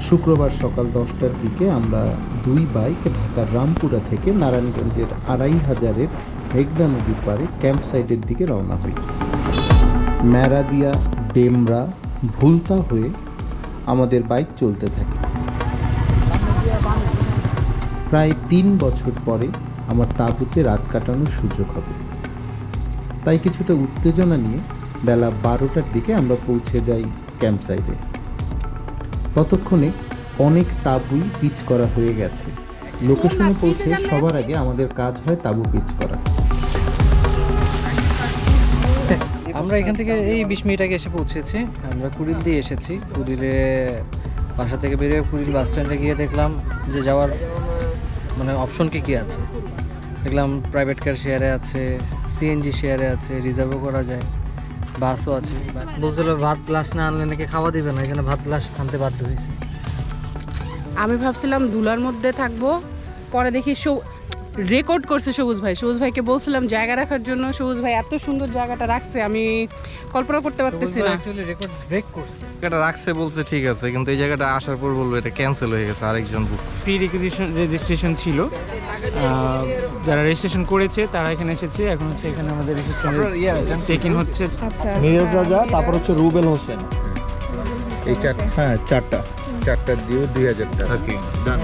শুক্রবার সকাল 10টার দিকে আমরা দুই বাইক ঢাকার রামপুরা থেকে নারায়ণগঞ্জের 2500-এর মেঘনা নদীর পাড়ে ক্যাম্প সাইটের দিকে রওনা হই। ম্যারাদিয়া, ডেমরা, ভুলতা হয়ে আমাদের বাইক চলতে থাকে। প্রায় 3 বছর পরে আমার তাঁবুতে রাত কাটানোর সুযোগ হবে, তাই কিছুটা উত্তেজনা নিয়ে বেলা 12টার দিকে আমরা পৌঁছে যাই ক্যাম্প সাইটে। ততক্ষণে অনেক তাঁবুই পিচ করা হয়ে গেছে। লোকেশনে পৌঁছে সবার আগে আমাদের কাজ হয় তাঁবু পিচ করা। আমরা এখান থেকে এই 20 মিনিট আগে এসে পৌঁছেছি। আমরা কুড়িল দিয়ে এসেছি। কুড়িলে বাসা থেকে বেরিয়ে কুড়িল বাস স্ট্যান্ডে গিয়ে দেখলাম যে যাওয়ার মানে অপশন কী আছে। দেখলাম প্রাইভেট কার শেয়ারে আছে, সিএনজি শেয়ারে আছে, রিজার্ভও করা যায়, বাসও আছে। বুঝলো ভাত গ্লাস না আনলে নাকি খাওয়া দিবে না, এই জন্য ভাত গ্লাস আনতে বাধ্য হয়েছে। আমি ভাবছিলাম ধুলার মধ্যে থাকবো, পরে দেখি রেকর্ড করছে সবুজ ভাইকে বলছিলাম জায়গা রাখার জন্য। সবুজ ভাই এত সুন্দর জায়গাটা রাখছে, আমি কল্পনা করতে পারতেছি না। অ্যাকচুয়ালি রেকর্ড ব্রেক করছে। জায়গাটা রাখছে বলছে ঠিক আছে, কিন্তু এই জায়গাটা আসার পর বলবো এটা ক্যান্সেল হয়ে গেছে, আরেকজন বুক। প্রি রেজিস্ট্রেশন ছিল, যারা রেজিস্ট্রেশন করেছে তারা এখানে এসেছে। এখন হচ্ছে এখানে আমাদের চেক ইন হচ্ছে। মিরাজ রাজা, তারপর হচ্ছে রুবেল হোসেন। এই চারটা, হ্যাঁ চারটা দিও 2000 টাকা। ওকে ডান।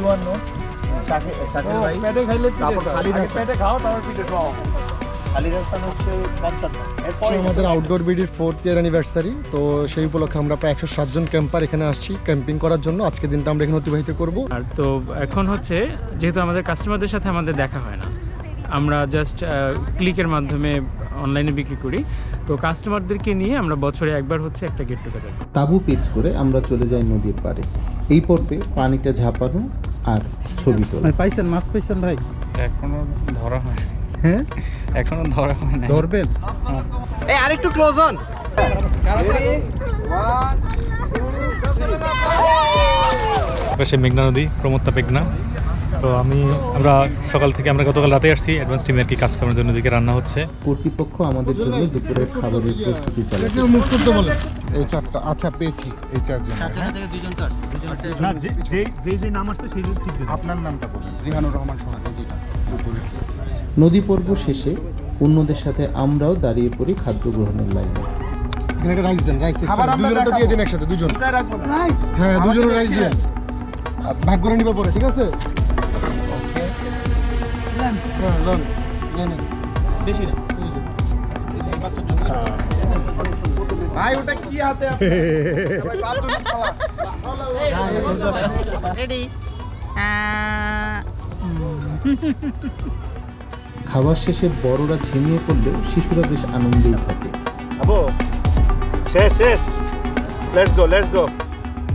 54 শাকিল ভাই তারপর খালিদ হাসান। পেটে খাও তারপর পিঠে খাও। খালিদ হাসান হচ্ছে 55। এরপর আমাদের আউটডোর বিডির 4th ইয়ার অ্যানিভার্সারি, তো সেই উপলক্ষে আমরা প্রায় 107 জন ক্যাম্পার এখানে আসছি ক্যাম্পিং করার জন্য। আজকের দিনটা আমরা এখানে অতিবাহিত করব। আর তো এখন হচ্ছে যেহেতু আমাদের কাস্টমারদের সাথে আমাদের দেখা হয় না, আমরা জাস্ট ক্লিকের মাধ্যমে অনলাইনে বিক্রি করি, তো কাস্টমারদেরকে নিয়ে আমরা বছরে একবার হচ্ছে একটা গেট টুগেদার। তাঁবু পিচ করে আমরা চলে যাই নদীর পাড়ে। এই পর্বে পানিতে ঝাঁপানো আর ছবি তোলা। পাইছেন, মাছ পাইছেন ভাই? এখনো ধরা হয়। হ্যাঁ এখনো ধরা হয় না। ধরবেন? এই আরেকটু ক্লোজ অন। পাশে মেঘনা নদী, প্রমত্তা মেঘনা। তো আমরা সকাল থেকে গতকাল রাতে আসছি। অ্যাডভান্স টিমে আর কি কাজ করার জন্য দিকে রান্না হচ্ছে। কর্তৃপক্ষ আমাদের জন্য দুপুরের খাবারের প্রস্তুতি চালাচ্ছে। মুভ করতে বলেন। এই চারটা, আচ্ছা পেয়েছি এই চারজন। থেকে দুজন কাটছে, না যে নাম আসছে সেই ঠিক। আপনার নামটা বলেন। রিহানুর রহমান সোহাগ। নদী পর্ব শেষে অন্যদের সাথে আমরাও দাঁড়িয়ে পড়ি খাদ্য গ্রহণের লাইনে। এখানে একটা রাইস দেন, রাইস দুজনটা দিয়ে দিন একসাথে, দুজন। হ্যাঁ দুজন রাইস দিয়ে ভাগ করে নিবা পরে, ঠিক আছে? হ্যাঁ লন বেশি না। ভাই ওটা কি হাতে আছে? ভাই বাথরুম খাওয়া। রেডি। খাবার শেষে বড়রা ঝিমিয়ে পড়লেও শিশুরা বেশ আনন্দেই থাকে। আবো শেষ। Let's go.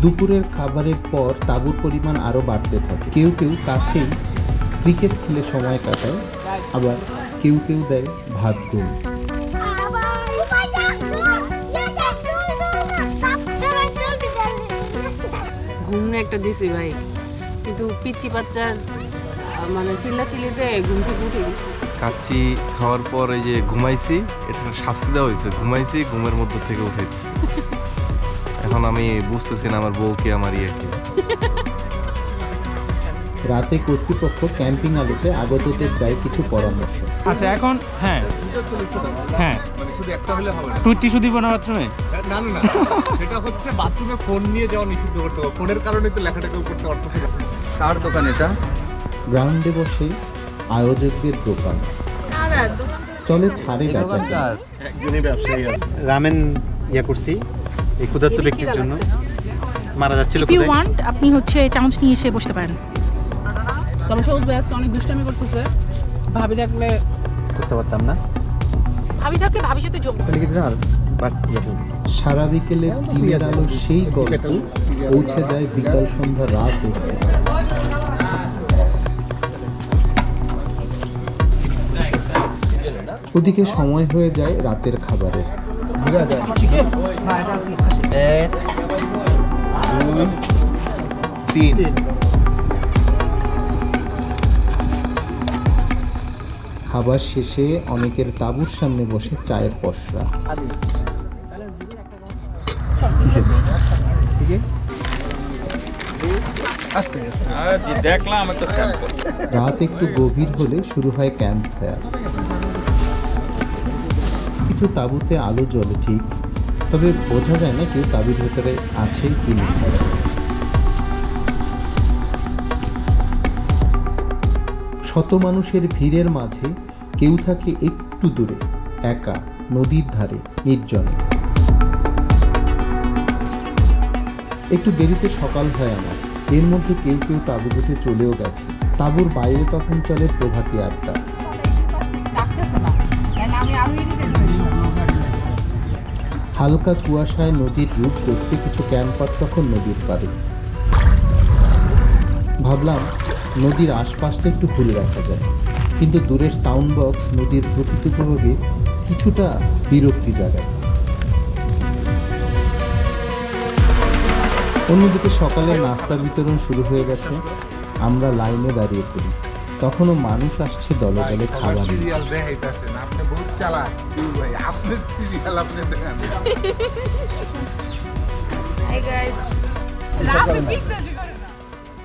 দুপুরের খাবারের পর তাঁবুর পরিমাণ আরও বাড়তে থাকে। কেউ কাছেই ক্রিকেট খেলে সময় কাটায়, আবার কেউ দেয় ভাত গুণ। ঘুম একটা দিছি ভাই, কিন্তু পিচ্চি বাচ্চার মানে চিল্লাচিল্লিতে ঘুম থেকে উঠে গেছি। কাচ্চি খাওয়ার পর এই যে ঘুমাইছি, এটা শাস্তি দেওয়া হয়েছে। ঘুমাইছি, ঘুমের মধ্যে থেকে উঠে দিচ্ছি। এখন আমি বুঝতেছি না আমার বউকে আমার কি। রাতে কর্তৃপক্ষ ক্যাম্পিং আলোতে আগতদের দেয় কিছু পরামর্শ। আচ্ছা এখন হ্যাঁ মানে শুধু একটা হলে হবে না। তুই টিস্যু দিব না বাথরুমে? না সেটা হচ্ছে বাথরুমে ফোন নিয়ে যাওয়া নিষিদ্ধ করতে হবে। ফোনের কারণে তো লেখাটাকেও করতে পারতেছি না। কার দোকান এটা? গ্রাউন্ডে বসে আয়োজকদের দোকান চলে ছাড়ে বেচা। একজনই ব্যবসায়ী রামেন করছি এই ক্ষুধার্ত ব্যক্তির জন্য। মারা যাচ্ছিল ইফ ইউ ওয়ান্ট আপনি হচ্ছে চামচ নিয়ে এসে বসতে পারেন। তবে সবুজ ভাই আজকে অনেক দুষ্টামি করতেছে। ভাবি থাকলে করতে পারতাম না। ভাবির সাথে যোগ। সারা বিকেলে দিনের আলো সেই গল্প পৌঁছে যায় বিকাল সন্ধ্যা রাত অবধি। ওদিকে সময় হয়ে যায় রাতের খাবারের। 1 2 3 খাবার শেষে অনেকের তাঁবুর সামনে বসে চায়ের পসরা। আস্তে আস্তে দেখলাম একটা স্যাম্পল। রাত একটু গভীর হলে শুরু হয় ক্যাম্প ফায়ার। কিছু তাঁবুতে আলো জ্বলে ঠিক, তবে বোঝা যায় না কেউ তাঁবুর ভেতরে আছে কি নেই। শত মানুষের ভিড়ের মাঝে কেউ থাকে একটু দূরে, একা, নদীর ধারে, নির্জনে। একটু দেরিতে সকাল হয় আমার। এর মধ্যে কেউ কেউ তাঁবু গুটে চলেও গেছে। তাঁবুর বাইরে তখন চলে প্রভাতী আড্ডা। হালকা কুয়াশায় নদীর রূপ দেখতে কিছু ক্যাম্পার তখন নদীর পাড়ে। ভাবলাম নদীর আশপাশটা একটু ঘুরে রাখা যায়, কিন্তু দূরের সাউন্ড বক্স নদীর প্রকৃত উপভোগে কিছুটা বিরক্তি জাগায়। অন্যদিকে সকালে নাস্তা বিতরণ শুরু হয়ে গেছে। আমরা লাইনে দাঁড়িয়ে পড়ি। তখনও মানুষ আসছে দলে দলে খাবার নিয়ে। সিরিয়াল দেখাইতেছেন আপনি বহুত চালাক ভাই, আপনার সিরিয়াল আপনি দেখান।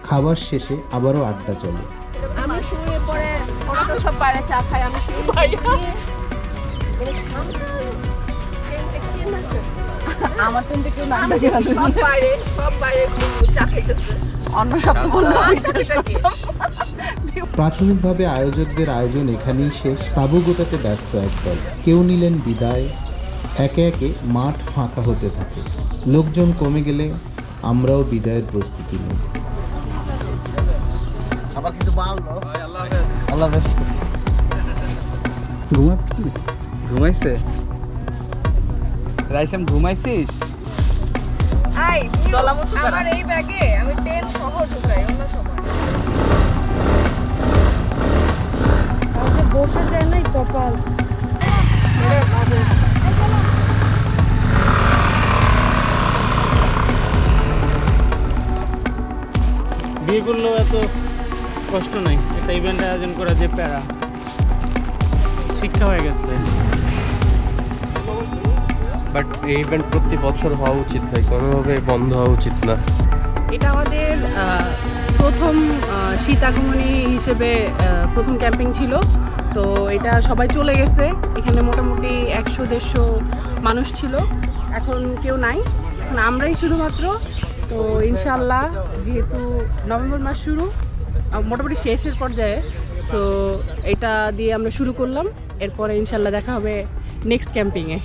খাবার শেষে আবারও আড্ডা চলে। আমি শুয়ে পরে ওরা তো সব বাইরে চা খায়, আমি শুয়ে আমার তো কেউ না, সব বাইরে চা খাইতেছে। অন্য শব্দ বললে প্রাথমিকভাবে আয়োজকদের আয়োজন এখানেই শেষ। তাঁবু গোটাতে ব্যস্ত একদল। কেউ নিলেন বিদায়। একে একে মাঠ ফাঁকা হতে থাকে। লোকজন কমে গেলে আমরাও বিদায়ের প্রস্তুতি নিই। আল্লাহ হাফেজ। ঘুমাইছে রাইসাম, ঘুমাইছিস? আমার এই ব্যাগে আমি তেল সহ ঢুকাই অন্য সময়। বসে যায় নাই কপাল। বিয়ে করলেও এত কষ্ট নাই, একটা ইভেন্ট আয়োজন করা যে প্যারা, শিক্ষা হয়ে গেছে। বাট এই ইভেন্ট প্রতি বছর হওয়া উচিত ভাই, কোনোভাবে বন্ধ হওয়া উচিত না। এটা আমাদের প্রথম শীত আগমনী হিসেবে প্রথম ক্যাম্পিং ছিল। তো এটা সবাই চলে গেছে। এখানে মোটামুটি 100-150 মানুষ ছিল, এখন কেউ নাই, এখন আমরাই শুধুমাত্র। তো ইনশাল্লাহ যেহেতু নভেম্বর মাস শুরু, মোটামুটি শেষের পর্যায়ে, সো এটা দিয়ে আমরা শুরু করলাম। এরপরে ইনশাল্লাহ দেখা হবে নেক্সট ক্যাম্পিংয়ে।